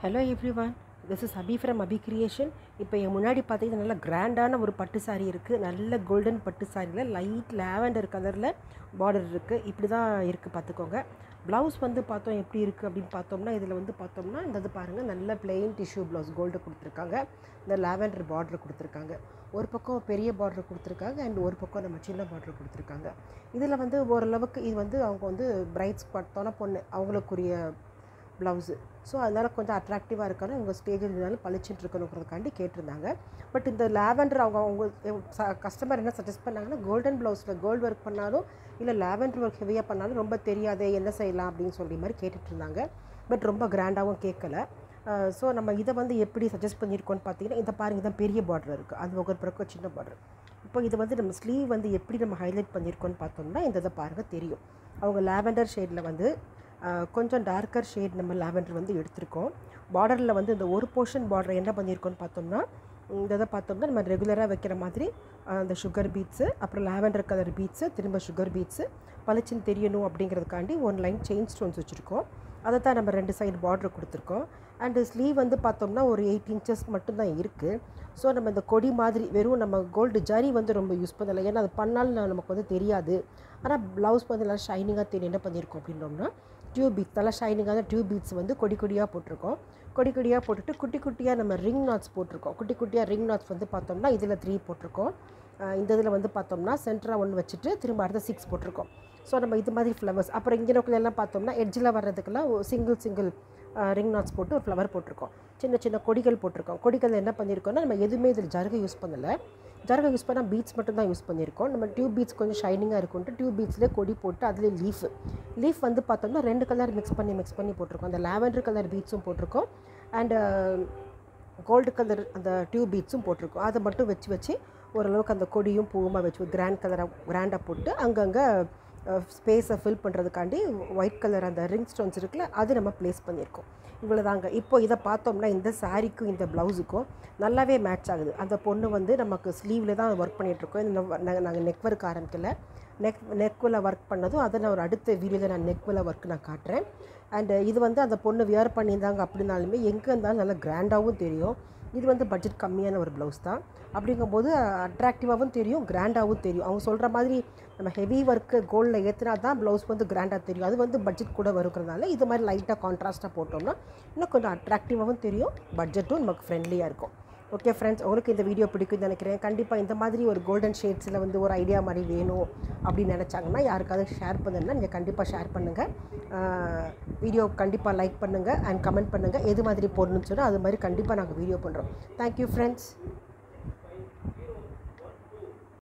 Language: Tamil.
Hello everyone, this is Abhi from Abhi creation. இப்போ என் முன்னாடி பார்த்தீங்கன்னா நல்ல கிராண்டான ஒரு பட்டு சாரீ இருக்குது. நல்ல கோல்டன் பட்டு சாரியில் லைட் லாவெண்டர் கலரில் பார்டர் இருக்குது. இப்படி தான் இருக்குது பார்த்துக்கோங்க. ப்ளவுஸ் வந்து பார்த்தோம் எப்படி இருக்குது அப்படின்னு பார்த்தோம்னா, இதில் வந்து பார்த்தோம்னா இந்த இது பாருங்கள், நல்ல பிளெயின் டிஷ்யூ ப்ளவுஸ் கோல்டு கொடுத்துருக்காங்க. இந்த லாவெண்டர் பார்டர் கொடுத்துருக்காங்க. ஒரு பக்கம் பெரிய பார்டர் கொடுத்துருக்காங்க அண்ட் ஒரு பக்கம் நம்ம சின்ன பார்டர் கொடுத்துருக்காங்க. இதில் வந்து ஓரளவுக்கு இது வந்து அவங்க வந்து பிரைட்ஸ் பார்த்தோன்னா பொண்ணு அவங்களுக்குரிய ப்ளவுஸு. ஸோ அதனால் கொஞ்சம் அட்ராக்டிவாக இருக்கணும், உங்கள் ஸ்டேஜில் இருந்தாலும் பளிச்சுட்டு இருக்கணுங்கிறதுக்காண்டி கேட்டிருந்தாங்க. பட் இந்த லாவெண்டர் அவங்க கஸ்டமர் என்ன சஜஸ்ட் பண்ணாங்கன்னா, கோல்டன் ப்ளவுஸில் கோல்டு ஒர்க் பண்ணாலும் இல்லை லாவெண்டர் ஒர்க் ஹெவியாக பண்ணாலும் ரொம்ப தெரியாதே, என்ன செய்யலாம் அப்படின்னு சொல்லி மாதிரி கேட்டுட்டு இருந்தாங்க. பட் ரொம்ப கிராண்டாகவும் கேட்கல. ஸோ நம்ம இதை வந்து எப்படி சஜஸ்ட் பண்ணியிருக்கோன்னு பார்த்தீங்கன்னா, இதை பாருங்கள், இதான் பெரிய பார்டர் இருக்குது, அது ஒரு பிறகு சின்ன பார்டர். இப்போ இது வந்து நம்ம ஸ்லீவ் வந்து எப்படி நம்ம ஹைலைட் பண்ணியிருக்கோன்னு பார்த்தோம்னா, இந்த இதை பாருங்கள் தெரியும். அவங்க லாவெண்டர் ஷேடில் வந்து கொஞ்சம் டார்க்கர் ஷேட் நம்ம லாவெண்டர் வந்து எடுத்திருக்கோம். பார்டரில் வந்து இந்த ஒரு போர்ஷன் பார்டர் என்ன பண்ணியிருக்கோன்னு பார்த்தோம்னா, இந்த இதை பார்த்தோம்னா நம்ம ரெகுலராக வைக்கிற மாதிரி அந்த சுகர் பீட்ஸு, அப்புறம் லாவெண்டர் கலர் பீட்ஸு, திரும்ப சுகர் பீட்ஸு பளிச்சுன்னு தெரியணும் அப்படிங்கிறதுக்காண்டி ஒன் லைன் செயின் ஸ்டோன்ஸ் வச்சுருக்கோம். அதை தான் நம்ம 2 சைடு பார்டர் கொடுத்துருக்கோம். அண்டு ஸ்லீவ் வந்து பார்த்தோம்னா ஒரு 8 இன்ச்சஸ் மட்டும்தான் இருக்குது. ஸோ நம்ம இந்த கொடி மாதிரி வெறும் நம்ம கோல்டு ஜரி வந்து ரொம்ப யூஸ் பண்ணலை, ஏன்னா அது பண்ணாலும் நமக்கு வந்து தெரியாது. ஆனால் ப்ளவுஸ் வந்து நல்லா ஷைனிங்காக தெரியும். என்ன பண்ணியிருக்கோம் அப்படின்னோம்னா, டியூப் பீட்ஸ், நல்லா ஷைனிங்கான டியூப் பீட்ஸ் வந்து கொடி கொடியாக போட்டிருக்கோம். கொடி கொடியாக போட்டுட்டு குட்டி குட்டியாக நம்ம ரிங் நாட்ஸ் போட்டிருக்கோம். குட்டி குட்டியாக ரிங் நாட்ஸ் வந்து பார்த்தோம்னா இதில் 3 போட்டிருக்கோம். இந்த இதில் வந்து பார்த்தோம்னா சென்டராக 1 வச்சுட்டு திரும்ப அடுத்த 6 போட்டிருக்கோம். ஸோ நம்ம இது மாதிரி ஃப்ளவர்ஸ், அப்புறம் இங்கே நோக்கிலெல்லாம் பார்த்தோம்னா எட்ஜில் வர்றதுக்கெல்லாம் சிங்கிள் ரிங் நாட்ஸ் போட்டு ஒரு ஃப்ளவர் போட்டிருக்கோம். சின்ன சின்ன கொடிகள் போட்டிருக்கோம். கொடிகள் என்ன பண்ணியிருக்கோம்னா, நம்ம எதுவுமே இதில் ஜருகை யூஸ் பண்ணலை. ஜருகை யூஸ் பண்ணால் பீட்ஸ் மட்டும் தான் யூஸ் பண்ணியிருக்கோம். நம்ம டியூப் பீட்ஸ் கொஞ்சம் ஷைனிங்காக இருக்கும்ட்டு டியூப் பீட்ஸ்லேயே கொடி போட்டு அதில் லீஃப் வந்து பார்த்தோம்னா 2 கலர் மிக்ஸ் பண்ணி போட்டிருக்கோம். அந்த லாவெண்டர் கலர் பீட்ஸும் போட்டிருக்கோம் அண்டு கோல்டு கலர் அந்த டியூப் பீட்ஸும் போட்டிருக்கோம். அதை மட்டும் வச்சு ஓரளவுக்கு அந்த கொடியும் பூவுமாக வச்சு கிராண்டாக போட்டு அங்கங்கே ஸ்பேஸை ஃபில் பண்ணுறதுக்காண்டி ஒயிட் கலர் அந்த ரிங் ஸ்டோன்ஸ் இருக்குல்ல, அது நம்ம ப்ளேஸ் பண்ணியிருக்கோம். இவ்வளோதாங்க. இப்போ இதை பார்த்தோம்னா இந்த சாரீக்கும் இந்த ப்ளவுஸுக்கும் நல்லாவே மேட்ச் ஆகுது. அந்த பொண்ணு வந்து நமக்கு ஸ்லீவில் தான் ஒர்க் பண்ணிகிட்ருக்கோம். நாங்கள் நெக் ஒர்க் ஆரம்பிக்கல. நெக்கில் ஒர்க் பண்ணதும் அதை நான் ஒரு அடுத்த வீடியோவில் நான் நெக்கில் ஒர்க் நான் காட்டுறேன். அண்டு இது வந்து அந்த பொண்ணு வியர் பண்ணியிருந்தாங்க அப்படின்னாலுமே எங்கே இருந்தாலும் நல்லா கிராண்டாகவும் தெரியும். இது வந்து பட்ஜெட் கம்மியான ஒரு ப்ளவுஸ் தான். அப்படிங்கும்போது அட்ராக்டிவாகவும் தெரியும், கிராண்டாகவும் தெரியும். அவங்க சொல்கிற மாதிரி நம்ம ஹெவி ஒர்க்கு கோல்டில் ஏற்றினா தான் ப்ளவுஸ் வந்து கிராண்டாக தெரியும். அது வந்து பட்ஜெட் கூட வருகிறதுனால இது மாதிரி லைட்டாக கான்ட்ராஸ்ட்டாக போட்டோம்னா இன்னும் கொஞ்சம் அட்ராக்டிவாகவும் தெரியும், பட்ஜெட்டும் நமக்கு ஃப்ரெண்ட்லியாக இருக்கும். ஓகே ஃப்ரெண்ட்ஸ், உங்களுக்கு இந்த வீடியோ பிடிக்கும்னு நினைக்கிறேன். கண்டிப்பாக இந்த மாதிரி ஒரு கோல்டன் ஷேட்ஸில் வந்து ஒரு ஐடியா மாதிரி வேணும் அப்படின்னு நினச்சாங்கன்னா யாருக்காவது ஷேர் பண்ணுன்னா நீங்கள் கண்டிப்பாக ஷேர் பண்ணுங்கள். வீடியோ கண்டிப்பாக லைக் பண்ணுங்கள் அண்ட் கமெண்ட் பண்ணுங்கள். எது மாதிரி போடணும்னு சொன்னால் அது மாதிரி கண்டிப்பாக நாங்கள் வீடியோ பண்ணுறோம். Thank you friends.